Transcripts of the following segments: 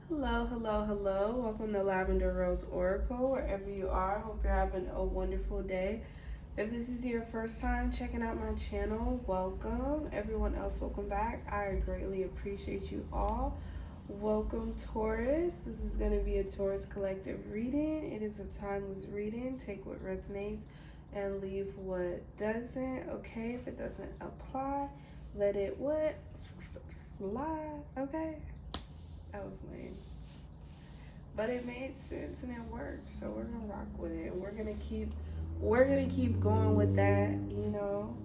Hello, hello, hello. Welcome to Lavender Rose Oracle, wherever you are. Hope you're having a wonderful day. If this is your first time checking out my channel, welcome. Everyone else, welcome back. I greatly appreciate you all. Welcome, Taurus. This is going to be a Taurus collective reading. It is a timeless reading. Take what resonates and leave what doesn't. Okay, if it doesn't apply, let it what? Fly. Okay? That was lame. But it made sense and it worked. So we're gonna rock with it. We're gonna keep going with that, you know.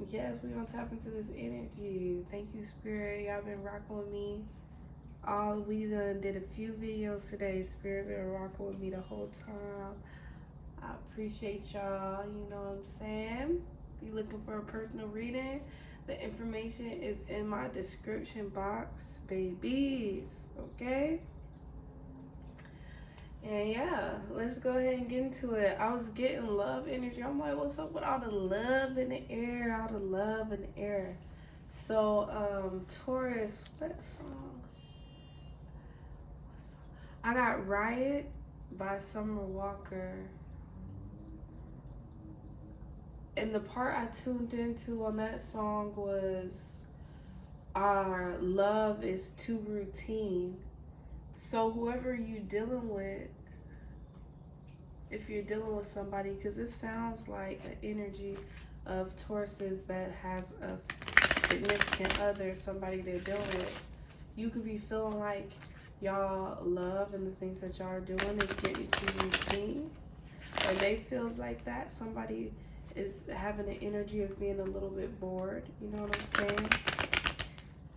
Yes, we're gonna tap into this energy. Thank you, Spirit. Y'all been rocking with me. We done did a few videos today. Spirit been rocking with me the whole time. I appreciate y'all, you know what I'm saying? If you looking for a personal reading, the information is in my description box, babies. Okay? And yeah, let's go ahead and get into it. I was getting love energy. I'm like, what's up with all the love in the air? All the love in the air. So, Taurus, what songs? I got Riot by Summer Walker. And the part I tuned into on that song was our love is too routine. So whoever you dealing with, if you're dealing with somebody, because it sounds like an energy of Tauruses that has a significant other, somebody they're dealing with, you could be feeling like y'all love and the things that y'all are doing is getting too routine. Or they feel like that. Somebody is having an energy of being a little bit bored. You know what I'm saying?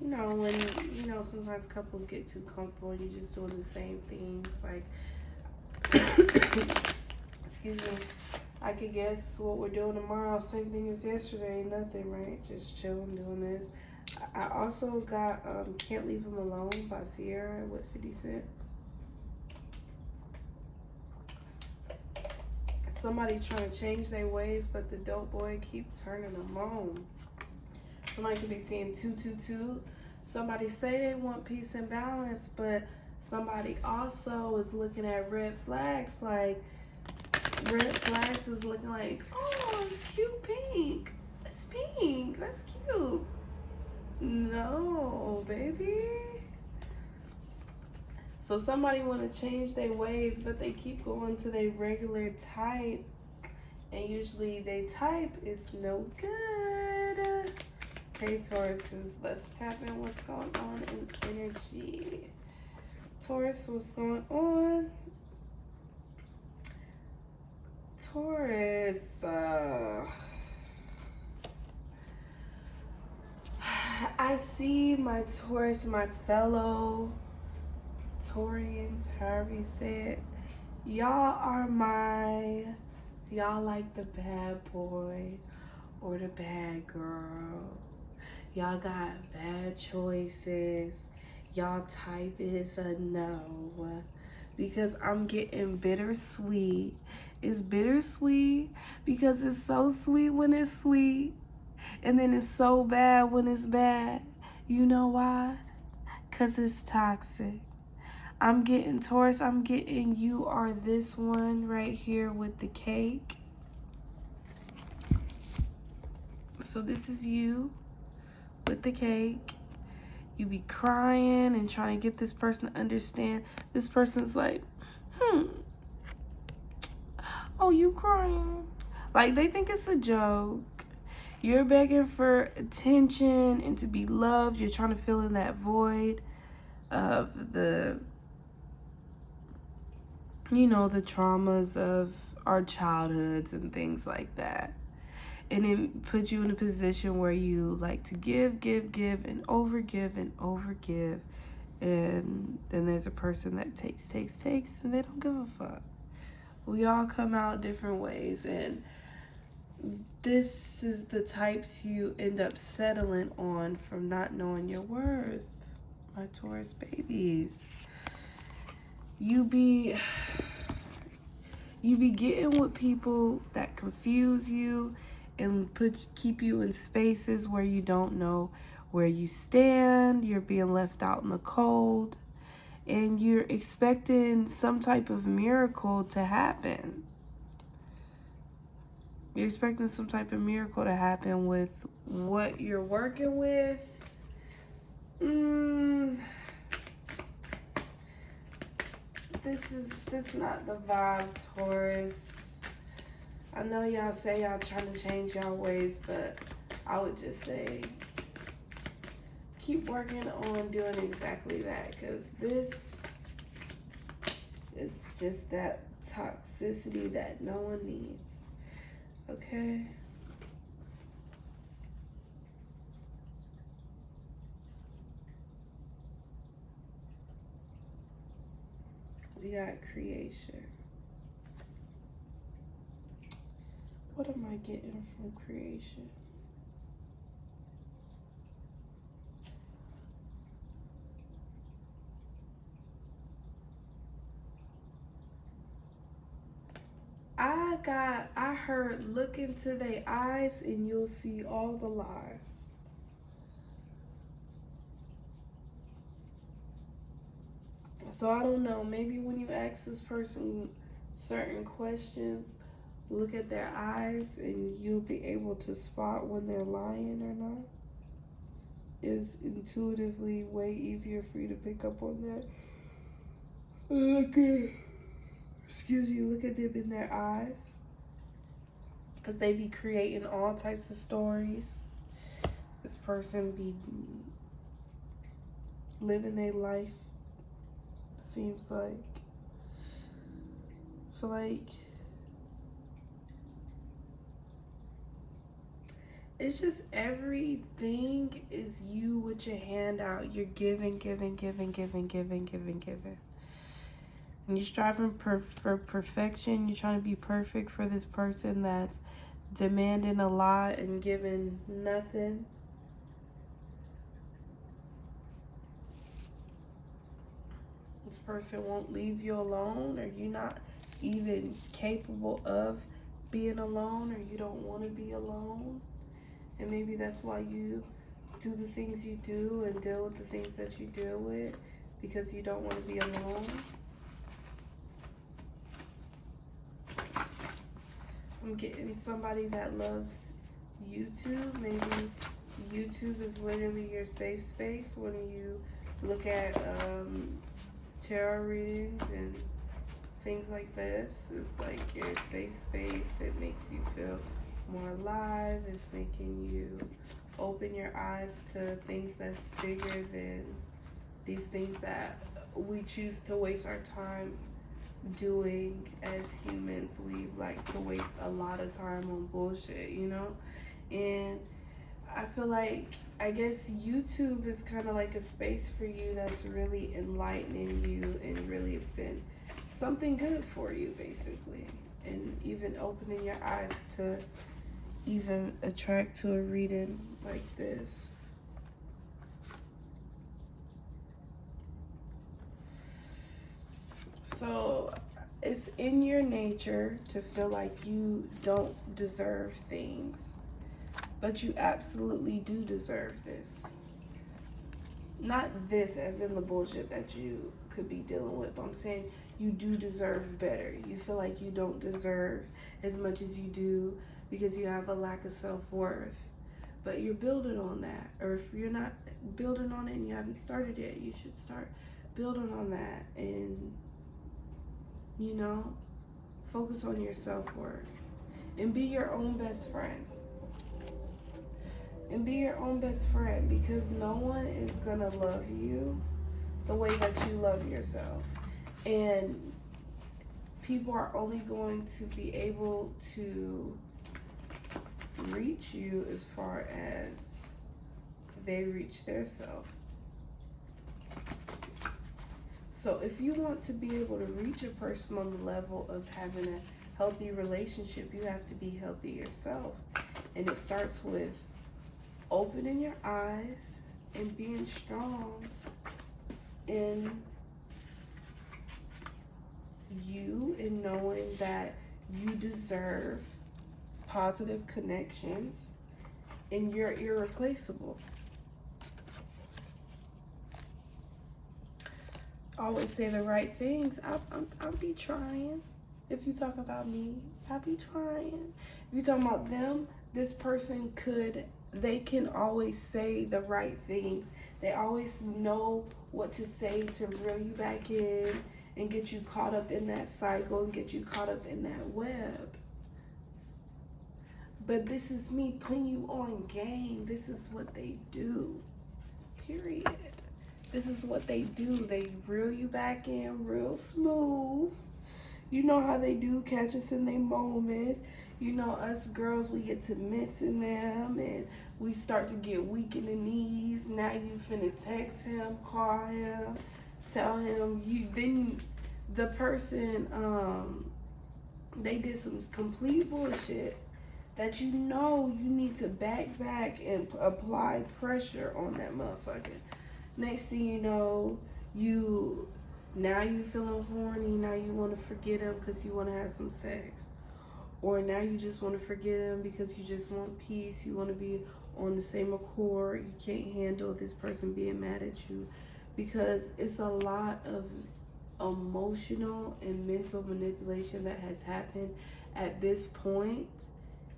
You know, when, you know, sometimes couples get too comfortable and you're just doing the same things. Like, excuse me, I could guess what we're doing tomorrow. Same thing as yesterday. Nothing, right? Just chilling, doing this. I also got Can't Leave Him Alone by Sierra with 50 Cent. Somebody trying to change their ways, but the dope boy keep turning them on. Somebody could be seeing 222. Somebody say they want peace and balance, but somebody also is looking at red flags. Like, red flags is looking like, oh, cute pink. It's pink. That's cute. No, baby. So somebody want to change their ways, but they keep going to their regular type. And usually their type is no good. Okay, Tauruses, let's tap in what's going on in energy. Taurus, what's going on? Taurus, I see my Taurus, my fellow Taurians, however you say it. Y'all like the bad boy or the bad girl. Y'all got bad choices. Y'all type is a no. Because I'm getting bittersweet. It's bittersweet because it's so sweet when it's sweet. And then it's so bad when it's bad. You know why? Because it's toxic. I'm getting Taurus. I'm getting you are this one right here with the cake. So this is you with the cake. You be crying and trying to get this person to understand. This person's like, oh, you crying? Like, they think it's a joke. You're begging for attention and to be loved. You're trying to fill in that void of the, you know, the traumas of our childhoods and things like that. And it puts you in a position where you like to give, and overgive and overgive. And then there's a person that takes, and they don't give a fuck. We all come out different ways. And this is the types you end up settling on from not knowing your worth, my Taurus babies. You be getting with people that confuse you and keep you in spaces where you don't know where you stand, you're being left out in the cold, and you're expecting some type of miracle to happen. You're expecting some type of miracle to happen with what you're working with. This not the vibe, Taurus. I know y'all say y'all trying to change y'all ways, but I would just say keep working on doing exactly that, because this is just that toxicity that no one needs. Okay? We got creation. What am I getting from creation? I heard look into their eyes and you'll see all the lies. So I don't know, maybe when you ask this person certain questions, look at their eyes and you'll be able to spot when they're lying or not. It's intuitively way easier for you to pick up on that. Okay. Excuse me, look at them in their eyes. Because they be creating all types of stories. This person be living their life, seems like. I feel like it's just everything is you with your hand out. You're giving. And you're striving for perfection. You're trying to be perfect for this person that's demanding a lot and giving nothing. This person won't leave you alone, or you're not even capable of being alone, or you don't want to be alone. And maybe that's why you do the things you do and deal with the things that you deal with, because you don't want to be alone. I'm getting somebody that loves YouTube. Maybe YouTube is literally your safe space when you look at tarot readings and things like this. It's like your safe space. It makes you feel more alive. It's making you open your eyes to things that's bigger than these things that we choose to waste our time doing as humans. We like to waste a lot of time on bullshit, you know? And I feel like, I guess YouTube is kind of like a space for you that's really enlightening you and really been something good for you, basically. And even opening your eyes to even attract to a reading like this. So it's in your nature to feel like you don't deserve things, but you absolutely do deserve this. Not this as in the bullshit that you could be dealing with, but I'm saying you do deserve better. You feel like you don't deserve as much as you do because you have a lack of self-worth. But you're building on that. Or if you're not building on it and you haven't started yet, you should start building on that and, you know, focus on your self-worth and be your own best friend. And be your own best friend, because no one is gonna love you the way that you love yourself. And people are only going to be able to reach you as far as they reach their self. So if you want to be able to reach a person on the level of having a healthy relationship, you have to be healthy yourself. And it starts with opening your eyes and being strong in you and knowing that you deserve positive connections and you're irreplaceable. always say the right things. I'll be trying. If you talk about me, I'll be trying. If you talking about them, this person they can always say the right things. They always know what to say to reel you back in and get you caught up in that cycle and get you caught up in that web. But this is me putting you on game. This is what they do. Period. This is what they do. They reel you back in real smooth. You know how they do, catch us in their moments. You know, us girls, we get to missing them and we start to get weak in the knees. Now you finna text him, call him, tell him then the person they did some complete bullshit that you know you need to back and apply pressure on that motherfucker. Next thing you know, now you feeling horny, now you want to forget him because you want to have some sex. Or now you just want to forget him because you just want peace, you want to be on the same accord, you can't handle this person being mad at you. Because it's a lot of emotional and mental manipulation that has happened at this point.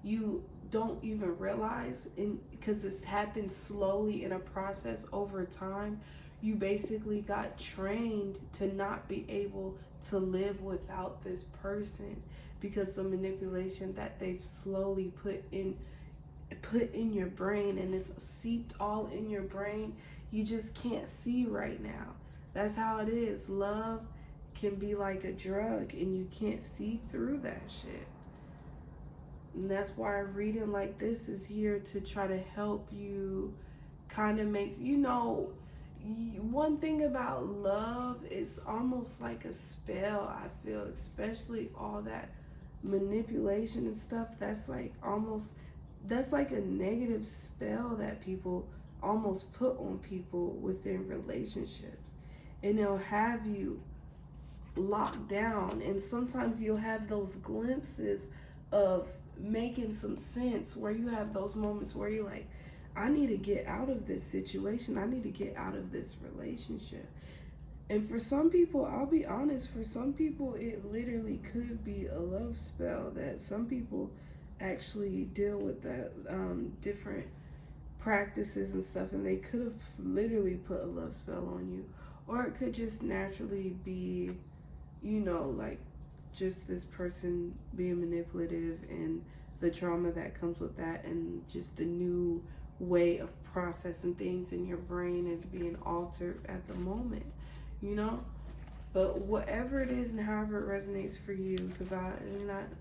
You don't even realize, because it's happened slowly in a process over time. You basically got trained to not be able to live without this person because the manipulation that they've slowly put in your brain, and it's seeped all in your brain. You just can't see right now. That's how it is. Love can be like a drug and you can't see through that shit. And that's why reading like this is here to try to help you kind of make, one thing about love is almost like a spell, I feel, especially all that manipulation and stuff. That's like a negative spell that people almost put on people within relationships. And they'll have you locked down. And sometimes you'll have those glimpses of making some sense where you have those moments where you're like, I need to get out of this situation. I need to get out of this relationship. And for some people, I'll be honest, for some people, it literally could be a love spell that some people actually deal with that different practices and stuff, and they could have literally put a love spell on you. Or it could just naturally be, like just this person being manipulative and the trauma that comes with that, and just the new way of processing things in your brain is being altered at the moment, But whatever it is and however it resonates for you, because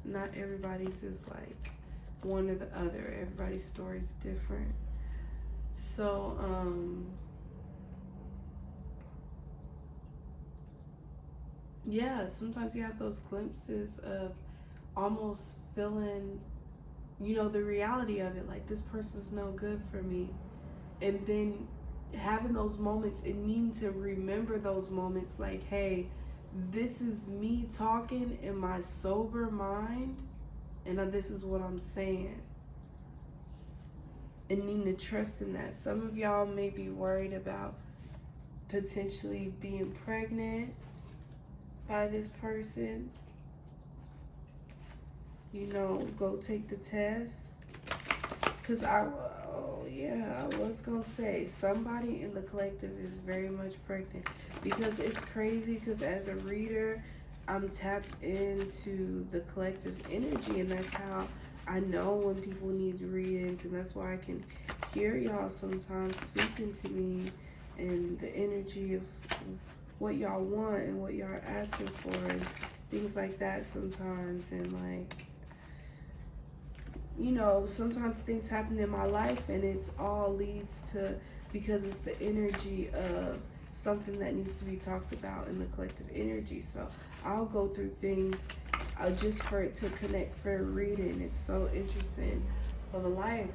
not everybody's is like one or the other. Everybody's story is different. So, yeah, sometimes you have those glimpses of almost feeling, the reality of it, like this person's no good for me. And then having those moments and needing to remember those moments, like, hey, this is me talking in my sober mind, and this is what I'm saying. And needing to trust in that. Some of y'all may be worried about potentially being pregnant by this person. Go take the test. Because I was going to say, somebody in the collective is very much pregnant. Because it's crazy, because as a reader, I'm tapped into the collective's energy, and that's how I know when people need readings, and that's why I can hear y'all sometimes speaking to me, and the energy of what y'all want and what y'all are asking for, and things like that sometimes. And like, sometimes things happen in my life and it's all leads to, because it's the energy of something that needs to be talked about in the collective energy. So I'll go through things just for it to connect for a reading. It's so interesting of a life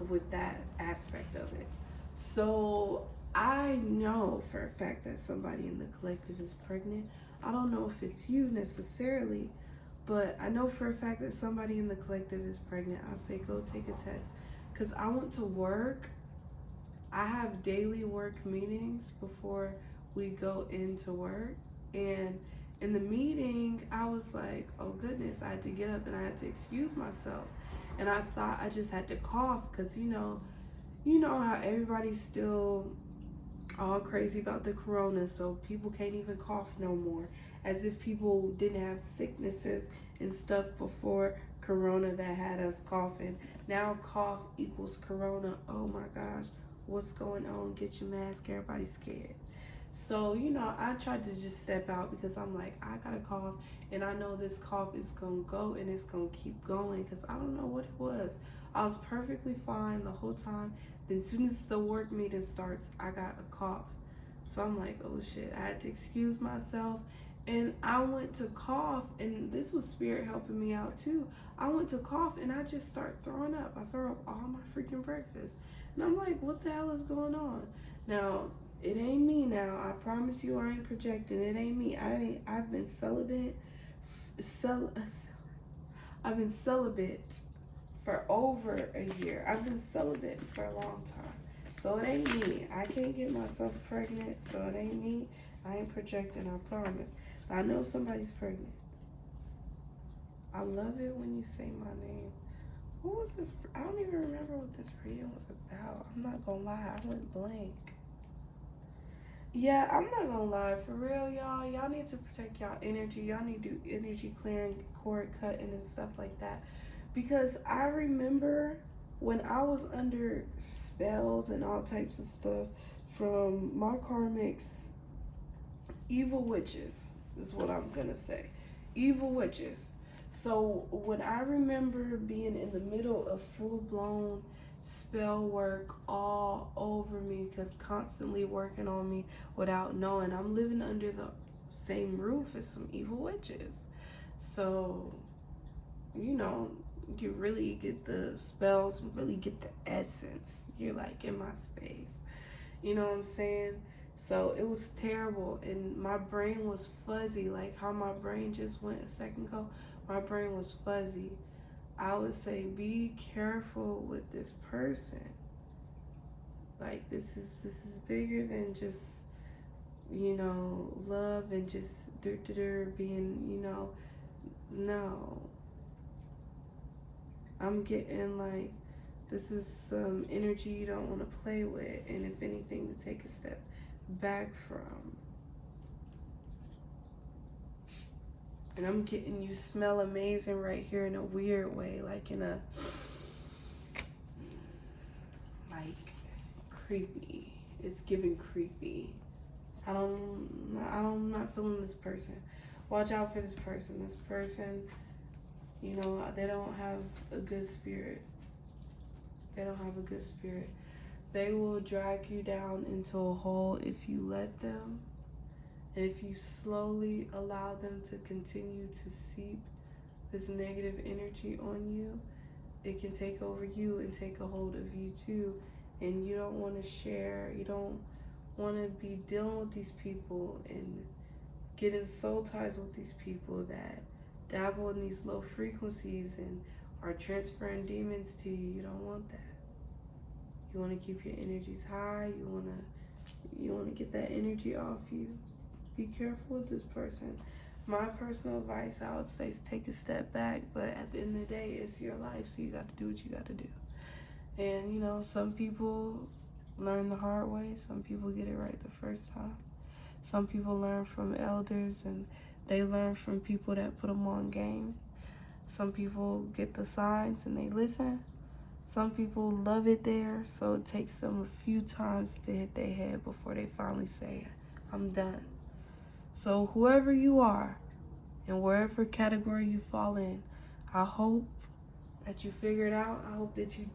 with that aspect of it. So I know for a fact that somebody in the collective is pregnant. I don't know if it's you necessarily, but I know for a fact that somebody in the collective is pregnant. I say go take a test, because I went to work. I have daily work meetings before we go into work. And in the meeting, I was like, oh goodness, I had to get up and I had to excuse myself. And I thought I just had to cough because, you know how everybody's still all crazy about the corona, so people can't even cough no more, as if people didn't have sicknesses and stuff before corona that had us coughing. Now cough equals corona. Oh my gosh, what's going on? Get your mask, everybody's scared. So, I tried to just step out because I'm like, I got a cough and I know this cough is going to go and it's going to keep going because I don't know what it was. I was perfectly fine the whole time. Then as soon as the work meeting starts, I got a cough. So I'm like, oh shit, I had to excuse myself. And I went to cough, and this was Spirit helping me out too. I went to cough and I just start throwing up. I throw up all my freaking breakfast. And I'm like, what the hell is going on? Now, it ain't me now. I promise you I ain't projecting. It ain't me. I've been celibate. I've been celibate for over a year. I've been celibate for a long time. So it ain't me. I can't get myself pregnant, so it ain't me. I ain't projecting, I promise. I know somebody's pregnant. I love it when you say my name. What was this? I don't even remember what this reading was about. I'm not gonna lie, I went blank. Yeah, I'm not gonna lie, for real, y'all. Y'all need to protect y'all energy. Y'all need to do energy clearing, cord cutting, and stuff like that. Because I remember when I was under spells and all types of stuff from my karmics, evil witches is what I'm gonna say. Evil witches. So when I remember being in the middle of full-blown spell work all over me, because constantly working on me without knowing, I'm living under the same roof as some evil witches. So, you really get the spells, really get the essence. You're like in my space. You know what I'm saying? So it was terrible, and my brain was fuzzy, like how my brain just went a second ago. My brain was fuzzy. I would say be careful with this person. Like this is bigger than just love and just being no. I'm getting like this is some energy you don't want to play with, and if anything, to take a step back from. And I'm getting you smell amazing right here in a weird way, like in a creepy. It's giving creepy. I'm not feeling this person. Watch out for this person. This person, they don't have a good spirit. They don't have a good spirit. They will drag you down into a hole if you let them. And if you slowly allow them to continue to seep this negative energy on you, it can take over you and take a hold of you too. And you don't want to share. You don't want to be dealing with these people and getting soul ties with these people that dabble in these low frequencies and are transferring demons to you. You don't want that. You want to keep your energies high. You want to get that energy off you. Be careful with this person. My personal advice, I would say, is take a step back. But at the end of the day, it's your life, so you got to do what you got to do. And some people learn the hard way. Some people get it right the first time. Some people learn from elders, and they learn from people that put them on game. Some people get the signs and they listen. Some people love it there, so it takes them a few times to hit their head before they finally say, I'm done. So whoever you are and wherever category you fall in, I hope that you figure it out. I hope that you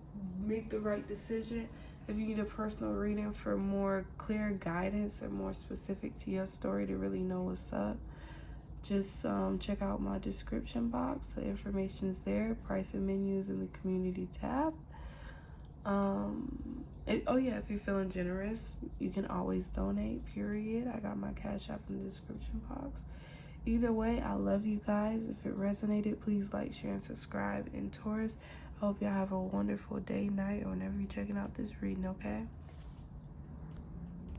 make the right decision. If you need a personal reading for more clear guidance or more specific to your story to really know what's up, just check out my description box. The information's there. Price and menus in the community tab. If you're feeling generous, you can always donate, period. I got my Cash App in the description box. Either way, I love you guys. If it resonated, please like, share, and subscribe. And Taurus, I hope y'all have a wonderful day, night, or whenever you're checking out this reading, okay?